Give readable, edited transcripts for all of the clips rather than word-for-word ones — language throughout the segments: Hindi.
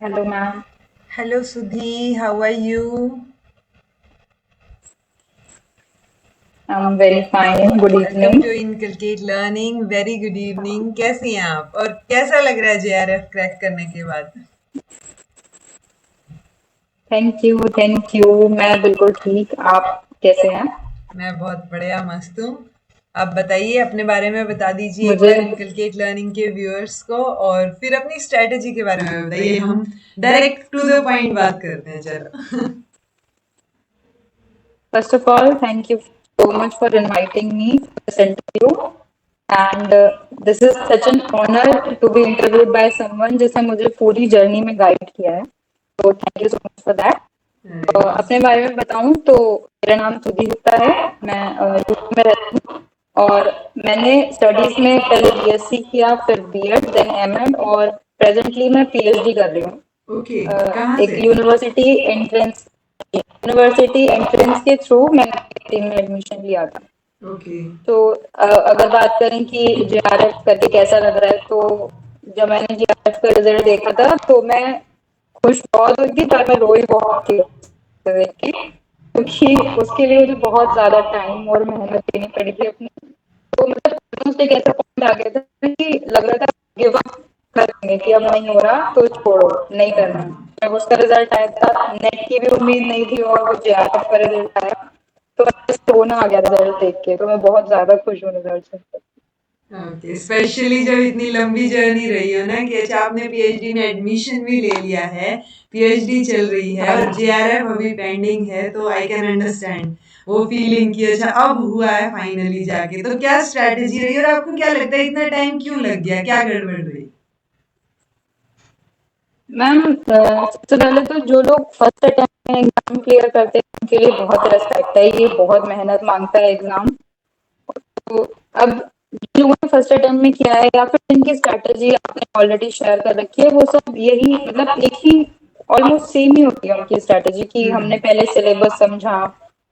Hello, ma'am. Hello Sudhi, how are you? I'm very fine. Good welcome to evening. Inculcate learning. Very good evening. कैसी हैं आप और कैसा लग रहा है जेआरएफ क्रैक करने के बाद? Thank you, thank you. मैं बिल्कुल ठीक। आप कैसे हैं? मैं बहुत बढ़िया मस्त हूँ। आप बताइए, अपने बारे में बता दीजिए एक मुझे बार इनकलकेट लर्निंग के व्यूअर्स को, और फिर अपनी स्ट्रेटजी के बारे में बताइए। हम डायरेक्ट टू द पॉइंट बात करते हैं, चलो। first of all, thank you so much for inviting me for this interview. And this is such an honor to be interviewed by someone जिसने मुझे पूरी जर्नी में गाइड किया है। तो thank you so much for that. अपने बारे में बताऊं तो मेरा नाम सुधि गुप्ता है। मैं यूपी में रहती हूँ और मैंने स्टडीज में पहले बीएससी किया, फिर बीएड, देन एमएड और प्रेजेंटली मैं पीएचडी कर रही हूँ। ओके, कहाँ एक से? यूनिवर्सिटी एंट्रेंस के थ्रू मैंने टीम में एडमिशन लिया था। ओके। तो अगर बात करें कि जेआरएफ करके कैसा लग रहा है, तो जब मैंने जेआरएफ का रिजल्ट देखा था तो मैं खुश बहुत हुई थी, पर मैं रोई बहुत थी उसे देख के, क्योंकि उसके लिए मुझे बहुत ज्यादा टाइम और मेहनत देनी पड़ी थी अपनी। तो मतलब ऑलमोस्ट एक ऐसा पॉइंट आ गया था कि लग रहा था गिव अप कर देंगे कि अब नहीं हो रहा तो छोड़ो, नहीं करना है। जब उसका रिजल्ट आया था, नेट की भी उम्मीद नहीं थी और वो जेआरएफ का रिजल्ट आया, तो बस रोना आ गया रिजल्ट देख के। तो मैं बहुत ज्यादा खुश हूँ रिजल्ट से। ओके, स्पेशली जब इतनी लंबी जर्नी रही हो ना कि अच्छा आपने पीएचडी में एडमिशन भी ले लिया है, पीएचडी चल रही है हाँ और जी। जेआरएफ अभी पेंडिंग है, तो आई कैन अंडरस्टैंड वो फीलिंग कि अच्छा अब हुआ है फाइनली जाके। तो क्या स्ट्रैटेजी रही और आपको क्या लगता है इतना टाइम क्यों लग गया, क्या गड़बड़ रही? मैम, सबसे पहले तो जो लोग फर्स्ट अटेम्प्ट में एग्जाम क्लियर करते हैं उनके लिए बहुत रेस्पेक्ट है। ये बहुत मेहनत मांगता है एग्जाम। तो अब जिन लोगों ने फर्स्ट अटेम्प्ट में किया है या फिर जिनकी स्ट्रैटेजी आपने ऑलरेडी शेयर कर रखी है, वो सब यही मतलब एक ही ऑलमोस्ट सेम ही होती है उनकी स्ट्रैटेजी कि हमने पहले सिलेबस समझा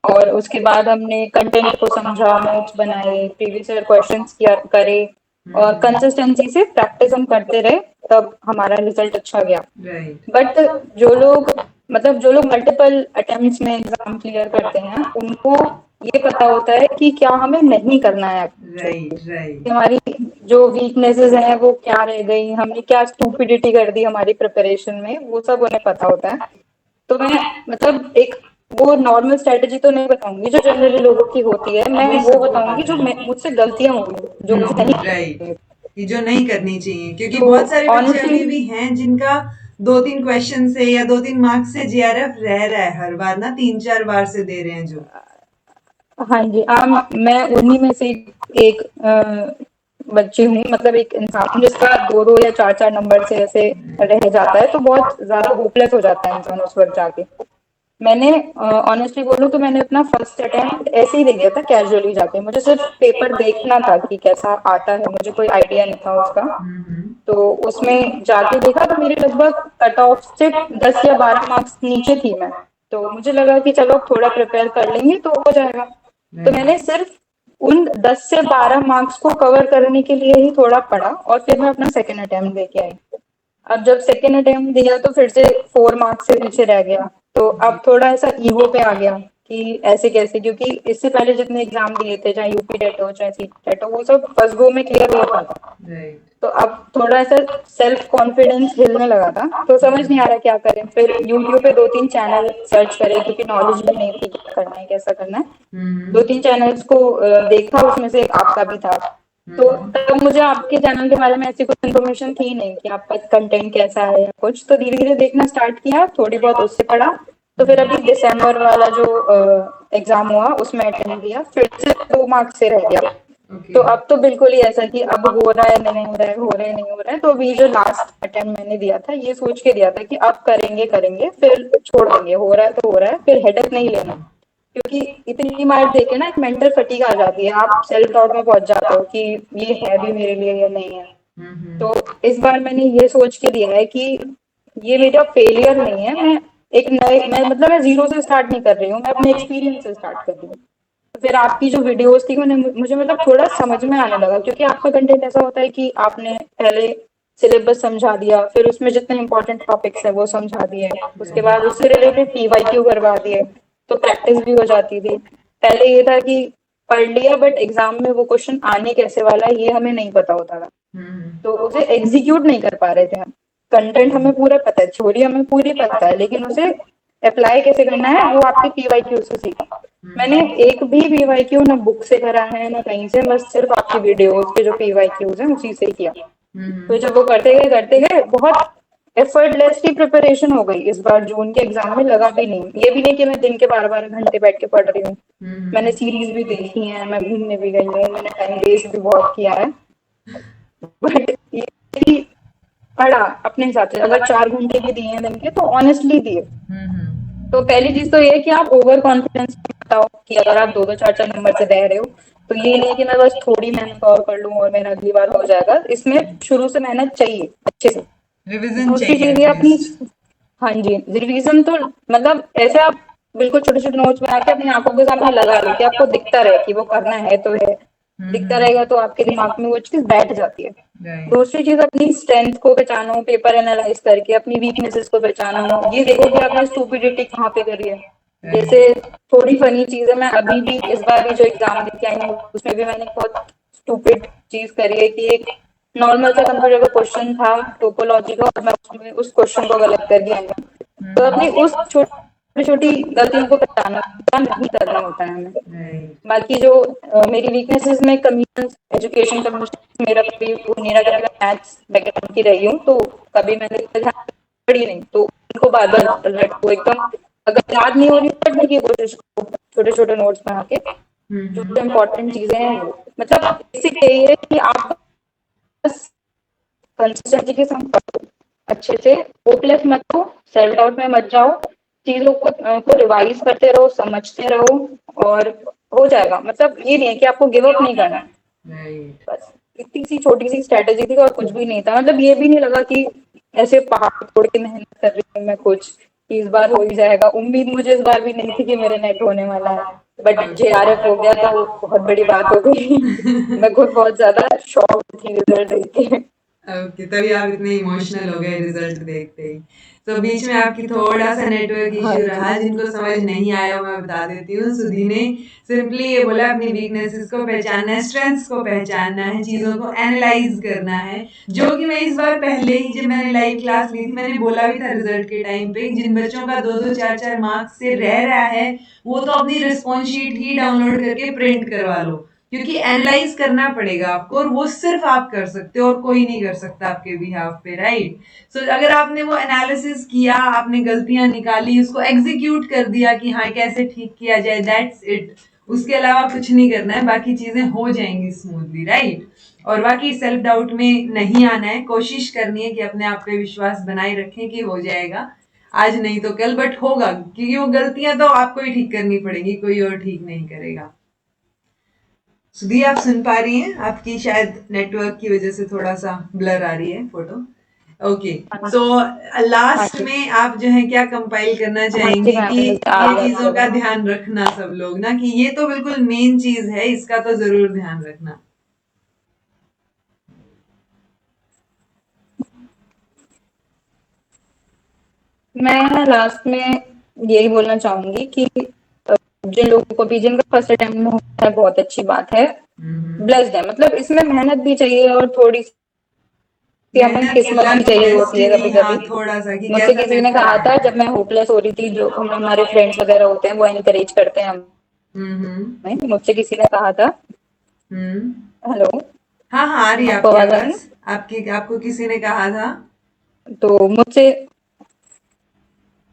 और उसके बाद हमने कंटेंट को समझा, नोट्स बनाए, प्रीवियस ईयर क्वेश्चंस किया करे और कंसिस्टेंसी से प्रैक्टिस हम करते रहे, तब हमारा रिजल्ट अच्छा गया। राइट। बट जो लोग जो लोग मल्टीपल अटेम्प्ट्स में एग्जाम क्लियर करते हैं, उनको ये पता होता है कि क्या हमें नहीं करना है राइट, एक्चुअली, राइट। हमारी जो वीकनेसेस हैं वो क्या रह गई, हमने क्या स्टूपिडिटी कर दी हमारी प्रिपरेशन में, वो सब उन्हें पता होता है। तो मैं एक वो नॉर्मल स्ट्रेटेजी तो नहीं बताऊंगी जो जनरली लोगों की होती है, मैं वो वो सबको बताऊंगी पता जो है। मुझसे गलतियां होंगी, जो मुझे नहीं राइट। करनी। कि जो नहीं करनी चाहिए, क्योंकि तो बहुत सारे बच्चे ऑनेस्टली अभी भी हैं जिनका दो तीन क्वेश्चन से या दो तीन मार्क्स से जेआरएफ रह रहा है, हर बार ना तीन चार बार से दे रहे हैं जो। हाँ जी, मैं उन्हीं में से एक बच्ची हूँ, मतलब एक इंसान हूँ जिसका दो दो या चार चार नंबर से ऐसे रह जाता है, तो बहुत ज्यादा होपलेस हो जाता है इंसान उस वक्त जाके। मैंने ऑनेस्टली बोलूँ तो मैंने अपना फर्स्ट अटेम्प्ट ऐसे ही दे दिया था, कैजुअली जाके। मुझे सिर्फ पेपर देखना था कि कैसा आता है, मुझे कोई आइडिया नहीं था उसका। तो उसमें जाके देखा तो मेरे लगभग कट ऑफ से 10 या 12 मार्क्स नीचे थी मैं। तो मुझे लगा कि चलो थोड़ा प्रिपेयर कर लेंगे तो हो जाएगा। तो मैंने सिर्फ उन 10 से 12 मार्क्स को कवर करने के लिए ही थोड़ा पढ़ा और फिर मैं अपना सेकेंड अटेम्प्ट देके आई। अब जब सेकेंड अटेम्प्ट दिया तो फिर से 4 मार्क्स से पीछे रह गया। तो अब थोड़ा ऐसा ईगो पे आ गया कि ऐसे कैसे, क्योंकि इससे पहले जितने एग्जाम दिए थे, चाहे यूपी टेट हो चाहे सीटी टेट हो, वो सब फर्स्ट गो में क्लियर होता था। राइट। तो अब थोड़ा ऐसा सेल्फ कॉन्फिडेंस हिलने लगा था, तो समझ नहीं आ रहा क्या करें। फिर यूट्यूब पे दो तीन चैनल सर्च करे, क्योंकि नॉलेज भी नहीं थी क्या करना है कैसा करना है। दो तीन चैनल्स को देखा, उसमें से एक आपका भी था। तो तब मुझे आपके चैनल के बारे में ऐसी कुछ इन्फॉर्मेशन थी नहीं कि आपका कंटेंट कैसा है या कुछ, तो धीरे धीरे देखना स्टार्ट किया, थोड़ी बहुत उससे पढ़ा। तो फिर अभी दिसंबर वाला जो एग्जाम हुआ उसमें अटेंड किया, फिर से 2 मार्क्स से रह गया। तो ओके। अब तो बिल्कुल ही ऐसा कि अब हो रहा है नहीं हो रहा है, हो रहा है नहीं हो रहा है। तो अभी जो लास्ट अटेम्प्ट मैंने दिया था, ये सोच के दिया था कि अब करेंगे करेंगे फिर छोड़ देंगे, हो रहा है तो हो रहा है, फिर हेडेक नहीं लेना। क्योंकि इतनी मार देके ना एक मेंटल फटीग आ जाती है, आप सेल्फ डाउट में पहुंच जाते हो कि ये है भी मेरे लिए या नहीं है। तो इस बार मैंने ये सोच के दिया है कि ये मेरा फेलियर नहीं है, मैं एक नए मैं जीरो से स्टार्ट नहीं कर रही हूँ, मैं अपने एक्सपीरियंस से स्टार्ट कर रही हूँ। तो फिर आपकी जो वीडियोस थी, मुझे थोड़ा समझ में आने लगा, क्योंकि आपका कंटेंट ऐसा होता है कि आपने पहले सिलेबस समझा दिया, फिर उसमें जितने इंपॉर्टेंट टॉपिक्स है वो समझा दिए, उसके बाद राइट। उससे रिलेटेड पीवाईक्यू करवा दिए, तो प्रैक्टिस भी हो जाती थी। पहले ये था कि पढ़ लिया बट एग्जाम में वो क्वेश्चन आने कैसे वाला है ये हमें नहीं पता होता था, तो उसे एग्जीक्यूट नहीं कर पा रहे थे हम। कंटेंट हमें पूरा पता है, थ्योरी हमें पूरी पता है, लेकिन उसे अप्लाई कैसे करना है वो आपके पीवाईक्यू से सीखा। मैंने एक भी पीवाईक्यू ना बुक से करा है ना कहीं से, बस सिर्फ आपकी वीडियोस के जो पीवाईक्यूज हैं उसी से किया। तो जब वो करते गए बहुत एफर्टलेसली प्रिपरेशन हो गई। इस बार जून के एग्जाम में लगा भी नहीं, ये भी नहीं कि मैं दिन के 12 12 घंटे बैठ के पढ़ रही हूँ। मैंने सीरीज भी देखी है, मैं घूमने भी गई हूँ, मैंने टाइम वेस्ट भी बहुत किया है, बट ये कि पढ़ा अपने हिसाब से। अगर 4 घंटे भी दिए हैं दिन के तो ऑनेस्टली दिए। तो पहली चीज तो ये है कि आप ओवर कॉन्फिडेंस बताओ कि अगर आप दो दो चार चार नंबर से रह रहे हो तो ये नहीं है कि मैं बस थोड़ी मेहनत और कर लूं और मेरा अगली बार हो जाएगा। इसमें शुरू से मेहनत चाहिए अच्छे से। रिविजन दूसरी चाहिए चीज ये अपनी, एटलीस्ट। हाँ जी, रिवीजन तो मतलब ऐसे आप बिल्कुल छोटे छोटे नोट्स बना के अपनी आंखों के सामने लगा लो कि आपको दिखता रहे कि वो करना है तो है। दिखता रहेगा तो आपके दिमाग में वो चीज बैठ जाती है। राइट। दूसरी चीज अपनी स्ट्रेंथ को पहचानो, पेपर एनालाइज करके अपनी वीकनेसेस को पहचानो, ये देखो कि आपने स्टूपिडिटी कहाँ पे करी है। जैसे थोड़ी फनी चीज है, मैं अभी भी इस बार भी जो एग्जाम देके आई हूँ उसमें भी मैंने बहुत स्टूपिड चीज करी है कि एक नॉर्मल सा कंप्यूटर का क्वेश्चन था टोपोलॉजी का और मैं उसमें उस क्वेश्चन को गलत कर दिया हूँ। तो अपनी उस छोटी छोटी गलतियों को पहचाना नहीं करना होता है हमें। राइट। बाकी जो मेरी वीकनेसेस में कमीशन, एजुकेशन कमीशन मेरा कभी वो नहीं रहा, कभी मैं मैथ्स बैकग्राउंड की रही हूँ तो कभी मैंने ध्यान पढ़ी नहीं, तो उनको बार बार रटो एकदम। अगर याद नहीं हो रही तो पढ़ने की कोशिश करो छोटे छोटे नोट्स बना के, जो जो इम्पोर्टेंट चीजें हैं वो। मतलब बेसिक यही है कि आप बस कंसिस्टेंसी के साथ पढ़ो अच्छे से, होपलेस मत हो, सेल्फ डाउट में मत जाओ, चीजों को रिवाइज करते रहो, समझते रहो और हो जाएगा। मतलब ये नहीं है कि आपको गिव अप नहीं करना है। राइट। बस इतनी सी छोटी सी स्ट्रेटेजी थी और कुछ भी नहीं था। मतलब ये भी नहीं लगा कि ऐसे पहाड़ तोड़ के मेहनत कर रही हूँ मैं कुछ कि इस बार हो ही जाएगा। उम्मीद मुझे इस बार भी नहीं थी कि मेरे नेट होने वाला है, बट जेआरएफ हो गया तो बहुत बड़ी बात हो गई। मैं खुद बहुत ज्यादा शॉक थी रिजल्ट देख के। ओके, तभी आप इतने इमोशनल हो गए रिजल्ट देखते ही। तो बीच में आपकी थोड़ा सा नेटवर्क हाँ इश्यू जी। रहा, जिनको समझ नहीं आया मैं बता देती हूँ। सुधी ने सिंपली ये बोला अपनी वीकनेसेस को पहचानना है, स्ट्रेंथ्स को पहचानना है, चीजों को एनालाइज करना है। जो कि मैं इस बार पहले ही जब मैंने लाइव क्लास ली थी मैंने बोला भी था रिजल्ट के टाइम पे, जिन बच्चों का दो दो चार चार मार्क्स से रह रहा है वो तो अपनी रिस्पॉन्स शीट ही डाउनलोड करके प्रिंट करवा लो, क्योंकि एनालाइज करना पड़ेगा आपको और वो सिर्फ आप कर सकते हो और कोई नहीं कर सकता आपके बिहाफ पे, राइट। सो अगर आपने वो एनालिसिस किया, आपने गलतियां निकाली, उसको एग्जीक्यूट कर दिया कि हाँ कैसे ठीक किया जाए, दैट्स इट। उसके अलावा कुछ नहीं करना है, बाकी चीजें हो जाएंगी स्मूथली, राइट। और बाकी सेल्फ डाउट में नहीं आना है, कोशिश करनी है कि अपने आप पे विश्वास बनाए रखें कि हो जाएगा, आज नहीं तो कल बट होगा, क्योंकि वो गलतियां तो आपको ही ठीक करनी पड़ेगी, कोई और ठीक नहीं करेगा। सुधी आप सुन पा रही हैं? आपकी शायद नेटवर्क की वजह से थोड़ा सा ब्लर आ रही है फोटो। ओके। हाँ सो हाँ लास्ट जी। में आप जो है क्या कंपाइल करना हाँ जी चाहेंगी मैम, कि मुझे आ ये गया चीजों आपका का जवाब। ध्यान रखना सब लोग ना, कि ये तो बिल्कुल मेन चीज है, इसका तो जरूर ध्यान रखना। मैं लास्ट में यही बोलना चाहूंगी कि जिन लोगों को भी जिनका फर्स्ट अटेम्प्ट में होता है बहुत अच्छी बात है, ब्लेस्ड है। मतलब इसमें मेहनत भी चाहिए और थोड़ी सी हमें मेहनत किस्मत भी लक चाहिए होती है कभी डेस्टिनी, हाँ कभी। थोड़ा सा कि मुझसे कैसा किसी ने पेपर कहा था आएगा। जब मैं होपलेस हो रही थी, जो हम हमारे फ्रेंड्स वगैरह होते हैं वो एनकरेज करते हैं हम्म। हमें, मुझसे किसी ने कहा था। हम्म। हेलो, हाँ हाँ आ रही है आपको आपकी आवाज आ रही आवाज। आपकी आपको किसी ने कहा था? है? तो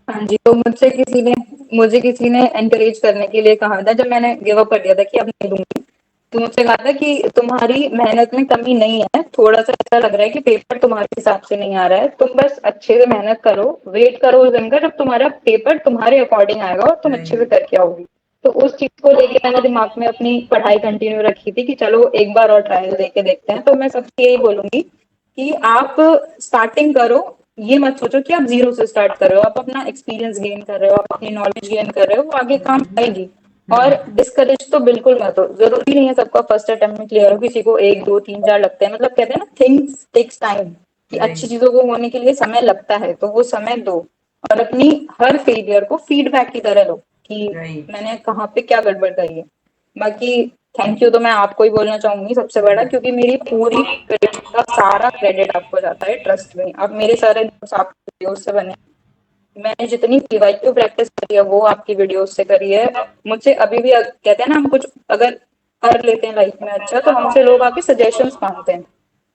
हाँ जी, तो मुझे किसी ने एनकरेज करने के लिए कहा था जब मैंने गिव अप कर दिया था कि अब नहीं दूंगी। तो मुझसे कहा था कि तुम्हारी मेहनत में कमी नहीं है, थोड़ा सा ऐसा लग रहा है कि पेपर तुम्हारे हिसाब से नहीं आ रहा है, तुम बस अच्छे से मेहनत करो, वेट करो उस दिन का जब तुम्हारा पेपर तुम्हारे अकॉर्डिंग आएगा और तुम अच्छे से राइट। करके आओगी। तो उस चीज को लेके मैंने दिमाग में अपनी पढ़ाई कंटिन्यू रखी थी कि चलो एक बार और ट्रायल देके देखते हैं। तो मैं सबसे यही बोलूंगी कि आप स्टार्टिंग करो, ये मत सोचो कि आप जीरो से स्टार्ट कर रहे हो, आप अपना एक्सपीरियंस गेन कर रहे हो, आप अपनी नॉलेज गेन कर रहे हो, वो आगे काम आएगी। और डिस्करेज तो बिल्कुल मत हो, जरूरी नहीं है सबका फर्स्ट अटेम्प्ट में क्लियर हो, किसी को एक दो तीन चार लगते हैं। मतलब कहते हैं ना, थिंग्स टेक्स टाइम। कि अच्छी राइट चीजों को होने के लिए समय लगता है, तो वो समय दो और अपनी हर फेलियर को फीडबैक की तरह लो कि राइट मैंने कहाँ पे क्या गड़बड़ करी है। बाकी थैंक यू तो मैं आपको ही बोलना चाहूंगी सबसे बड़ा, क्योंकि मेरी पूरी क्रेडिट का सारा क्रेडिट आपको जाता है, ट्रस्ट में। अब मेरे सारे दोस्त आपके वीडियोस से बने, मैंने जितनी पीवाईक्यू प्रैक्टिस करी है वो आपकी वीडियोस से करी है। मुझसे अभी भी कहते हैं ना, हम कुछ अगर कर लेते हैं लाइफ में अच्छा, तो हमसे लोग आके सजेशंस मांगते हैं।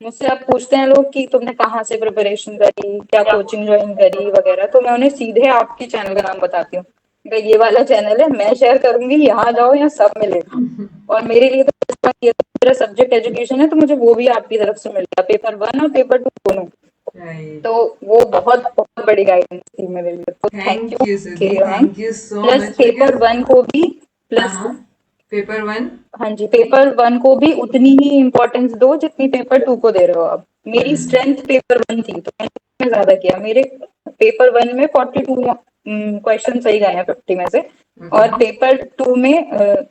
मुझसे आप पूछते हैं लोग कि तुमने कहाँ से प्रिपरेशन करी, क्या कोचिंग ज्वाइन करी वगैरह, तो मैं उन्हें सीधे आपके चैनल का नाम बताती हूँ, ये वाला चैनल है, मैं शेयर करूंगी, यहाँ जाओ, यहाँ सब मिलेगा। और मेरे लिए तो ये मेरा सब्जेक्ट एजुकेशन है, तो मुझे वो भी आपकी तरफ से मिलता है, पेपर 1 और पेपर 2 दोनों। राइट तो वो बहुत बहुत बड़ी गाइडेंस थी मेरे लिए, तो thank thank you you Sudhi, Kerry ma'am. Thank you so plus much paper because 1 को भी, हाँ प्लस हाँ पेपर 1 हाँ जी, पेपर 1 को भी उतनी ही इम्पोर्टेंस दो जितनी पेपर 2 को दे रहे हो आप। मेरी स्ट्रेंथ पेपर 1 थी, तो मैंने ज्यादा किया। मेरे पेपर 1 में 42 क्वेश्चन सही गए हैं 50 में से, ओके और पेपर 2 में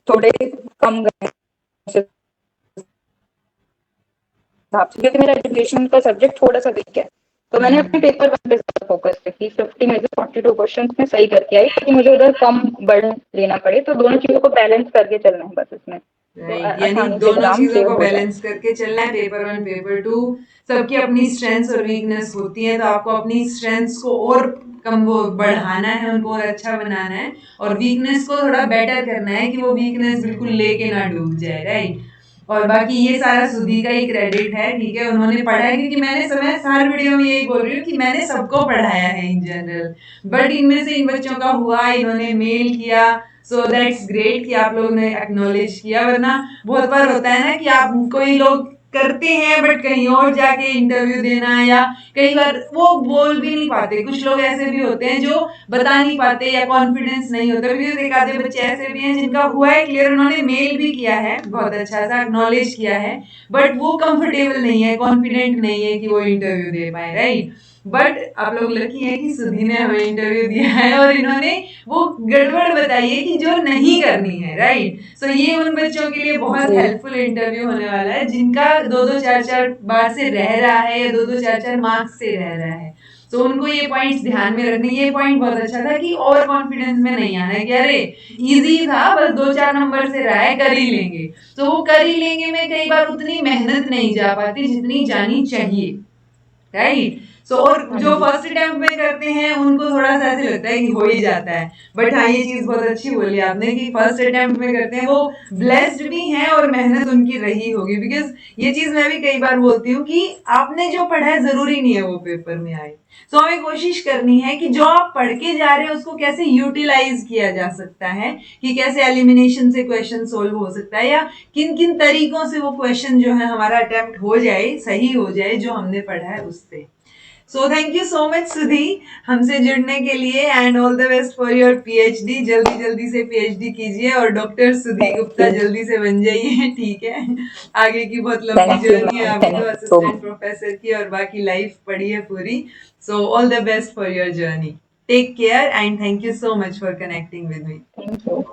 थोड़े कम गए हैं उस हिसाब से, क्योंकि मेरा एजुकेशन का सब्जेक्ट थोड़ा सा वीक है। तो मैंने अपने पेपर 1 पे ज्यादा फोकस की, 50 में से 42 क्वेश्चन में सही करके आई, ताकि मुझे उधर कम बर्डन लेना पड़े। तो दोनों चीजों को बैलेंस करके चलना है बस इसमें, तो राइट यानी आसानी से दोनों एग्जाम चीजों क्लियर को हो जाए। बैलेंस करके चलना है, पेपर 1 पेपर 2 सबकी अपनी स्ट्रेंथ्स और वीकनेस होती है, तो आपको अपनी स्ट्रेंथ्स को और कम वो बढ़ाना है, उनको और अच्छा बनाना है, और वीकनेस को थोड़ा बेटर करना है कि वो वीकनेस बिल्कुल लेके ना डूब जाए, राइट। और बाकी ये सारा सुधी का ही क्रेडिट है, ठीक है, उन्होंने पढ़ा है, क्योंकि मैंने समय हर वीडियो में यही बोल रही हूँ कि मैंने सबको पढ़ाया है इन जनरल, बट इनमें से इन बच्चों का हुआ, इन्होंने मेल किया, सो दैट्स ग्रेट कि आप लोगों ने एक्नॉलेज किया। वरना बहुत बार होता है ना कि आप कोई लोग करते हैं बट कहीं और जाके इंटरव्यू देना, या कई बार वो बोल भी नहीं पाते, कुछ लोग ऐसे भी होते हैं जो बता नहीं पाते या कॉन्फिडेंस नहीं होता, बिकॉज एक आधे बच्चे ऐसे भी हैं जिनका हुआ है क्लियर, उन्होंने मेल भी किया है, बहुत अच्छा सा एक्नॉलेज किया है, बट वो कंफर्टेबल नहीं है, कॉन्फिडेंट नहीं है कि वो इंटरव्यू दे पाए, राइट। बट आप लोग लकी हैं कि सुधी ने हमें इंटरव्यू दिया है और इन्होंने वो गड़बड़ बताई है कि जो नहीं करनी है, राइट। सो ये उन बच्चों के लिए बहुत जी हेल्पफुल इंटरव्यू होने वाला है जिनका 2-2 4-4 बार से रह रहा है या 2-2 4-4 मार्क्स से रह रहा है। तो उनको ये पॉइंट्स ध्यान में रखने, ये पॉइंट बहुत अच्छा था कि ओवर कॉन्फिडेंस में नहीं आना है कि अरे इजी था, बस 2-4 नंबर से रहा है, कर ही लेंगे। तो वो कर ही लेंगे में कई बार उतनी मेहनत नहीं जा पाती जितनी जानी चाहिए, राइट। सो और हाँ जो जी फर्स्ट अटेम्प्ट में करते हैं उनको थोड़ा सा ऐसे लगता है कि हो ही जाता है, बट हाँ ये चीज बहुत अच्छी बोली आपने कि फर्स्ट अटेम्प्ट में करते हैं वो ब्लेस्ड भी हैं और मेहनत उनकी रही होगी, बिकॉज ये चीज मैं भी कई बार बोलती हूँ कि आपने जो पढ़ा है जरूरी नहीं है वो पेपर में आए। सो हमें कोशिश करनी है कि जो आप पढ़ के जा रहे हैं उसको कैसे यूटिलाइज किया जा सकता है, कि कैसे एलिमिनेशन से क्वेश्चन सोल्व हो सकता है, या किन किन तरीकों से वो क्वेश्चन जो है हमारा अटेम्प्ट हो जाए, सही हो जाए जो हमने पढ़ा है उससे। So thank you so much सुधी हमसे जुड़ने के लिए, and all the best for your PhD. जल्दी जल्दी से पीएचडी कीजिए और डॉक्टर सुधी थैंक गुप्ता यू, जल्दी से बन जाइए, ठीक है। आगे की बहुत लंबी थैंक यू जर्नी है, मैम, अभी थैंक तो you so assistant much. Professor की और बाकी लाइफ पड़ी है पूरी। So all the best for your journey, take care and thank you so much for connecting with me. Thank you.